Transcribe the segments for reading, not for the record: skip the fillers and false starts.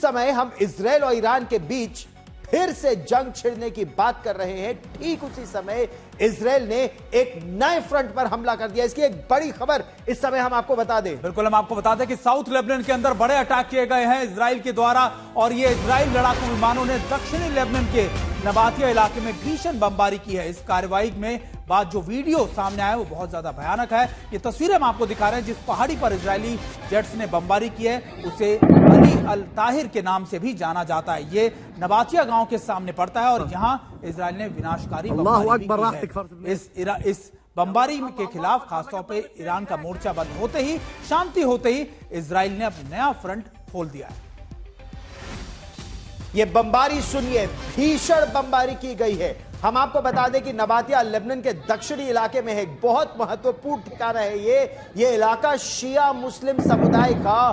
समय हम इजराइल और ईरान के बीच फिर से जंग छिड़ने की बात कर रहे हैं, ठीक उसी समय इजराइल ने एक नए फ्रंट पर हमला कर दिया। इसकी एक बड़ी खबर इस समय हम आपको बता दें। बिल्कुल, हम आपको बता दें कि साउथ लेबनान के अंदर बड़े अटैक किए गए हैं इजराइल के द्वारा, और ये इजराइल लड़ाकू विमानों ने दक्षिणी लेबनान के नबातिया इलाके में भीषण बमबारी की है। इस कार्रवाई में बाद जो वीडियो सामने आया वो बहुत ज्यादा भयानक है। ये तस्वीरें हम आपको दिखा रहे हैं। जिस पहाड़ी पर इजरायली जेट्स ने बमबारी की है उसे अली अल ताहिर के नाम से भी जाना जाता है। ये नबातिया गांव के सामने पड़ता है और यहां इजराइल ने विनाशकारी बमबारी की है। इस बमबारी के खिलाफ खासतौर पर ईरान का मोर्चा बंद होते ही, शांति होते ही इजराइल ने अब नया फ्रंट खोल दिया है। ये बमबारी सुनिए, भीषण बमबारी की गई है। हम आपको बता दें कि नबातिया लेबनान के दक्षिणी इलाके में एक बहुत महत्वपूर्ण ठिकाना है। ये इलाका शिया मुस्लिम समुदाय का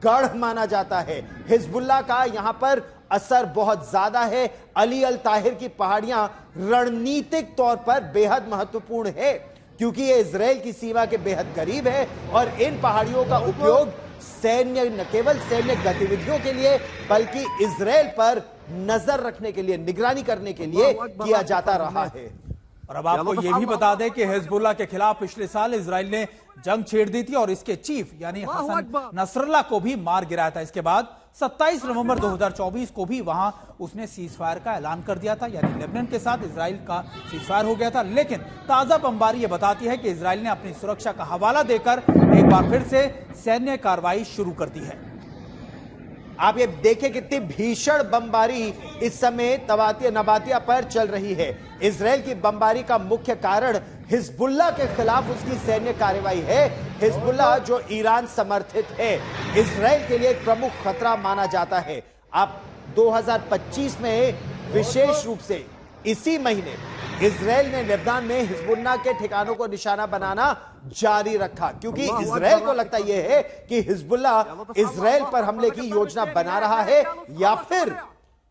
गढ़ माना जाता है। हिजबुल्लाह का यहां पर असर बहुत ज्यादा है। अली अल ताहिर की पहाड़ियां रणनीतिक तौर पर बेहद महत्वपूर्ण है, क्योंकि ये इजराइल की सीमा के बेहद करीब है और इन पहाड़ियों का उपयोग सैन्य, न केवल सैन्य गतिविधियों के लिए बल्कि इजराइल पर नजर रखने के लिए, निगरानी करने के लिए किया जाता रहा है। और अब आपको यह भी बता दें कि हिजबुल्लाह के खिलाफ पिछले साल इजराइल ने जंग छेड़ दी थी और इसके चीफ यानी हसन नसरल्लाह को भी मार गिराया था। इसके बाद 27 नवंबर 2024 को भी वहां उसने सीज फायर का ऐलान कर दिया था, यानी लेबनान के साथ इजराइल का सीज फायर हो गया था। लेकिन ताजा बमबारी यह बताती है कि इजराइल ने अपनी सुरक्षा का हवाला देकर एक बार फिर से सैन्य कार्रवाई शुरू कर दी है। आप ये देखें कितनी भीषण बमबारी इस समय नबातिया पर चल रही है। इजराइल की बमबारी का मुख्य कारण हिजबुल्लाह के खिलाफ उसकी सैन्य कार्रवाई है। हिजबुल्लाह जो ईरान समर्थित है, इजराइल के लिए एक प्रमुख खतरा माना जाता है। आप 2025 में विशेष रूप से इसी महीने इजराइल ने लेबनान में हिजबुल्लाह के ठिकानों को निशाना बनाना जारी रखा, क्योंकि इजराइल को लगता यह है कि हिजबुल्लाह इजराइल पर हमले की योजना बना रहा है या फिर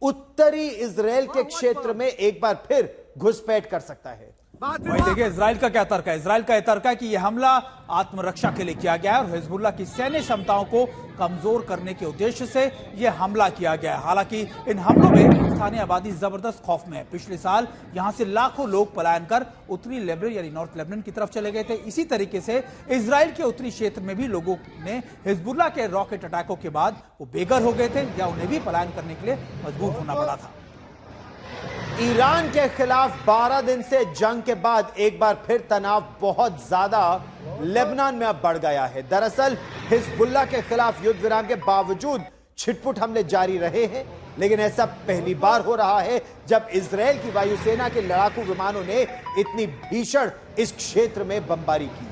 उत्तरी इजराइल के क्षेत्र में एक बार फिर घुसपैठ कर सकता है। वही देखिए इजराइल का क्या तर्क है। इजराइल का यह तर्क है कि यह हमला आत्मरक्षा के लिए किया गया है और हिजबुल्लाह की सैन्य क्षमताओं को कमजोर करने के उद्देश्य से यह हमला किया गया है। हालांकि इन हमलों में स्थानीय आबादी जबरदस्त खौफ में है। पिछले साल यहां से लाखों लोग पलायन कर उत्तरी लेबनान यानी नॉर्थ लेबनान की तरफ चले गए थे। इसी तरीके से इजराइल के उत्तरी क्षेत्र में भी लोगों ने हिजबुल्लाह के रॉकेट अटैकों के बाद वो बेघर हो गए थे या उन्हें भी पलायन करने के लिए मजबूर होना पड़ा था। ईरान के खिलाफ 12 दिन से जंग के बाद एक बार फिर तनाव बहुत ज्यादा लेबनान में अब बढ़ गया है। दरअसल हिजबुल्लाह के खिलाफ युद्ध विराम के बावजूद छिटपुट हमले जारी रहे हैं, लेकिन ऐसा पहली बार हो रहा है जब इजराइल की वायुसेना के लड़ाकू विमानों ने इतनी भीषण इस क्षेत्र में बमबारी की।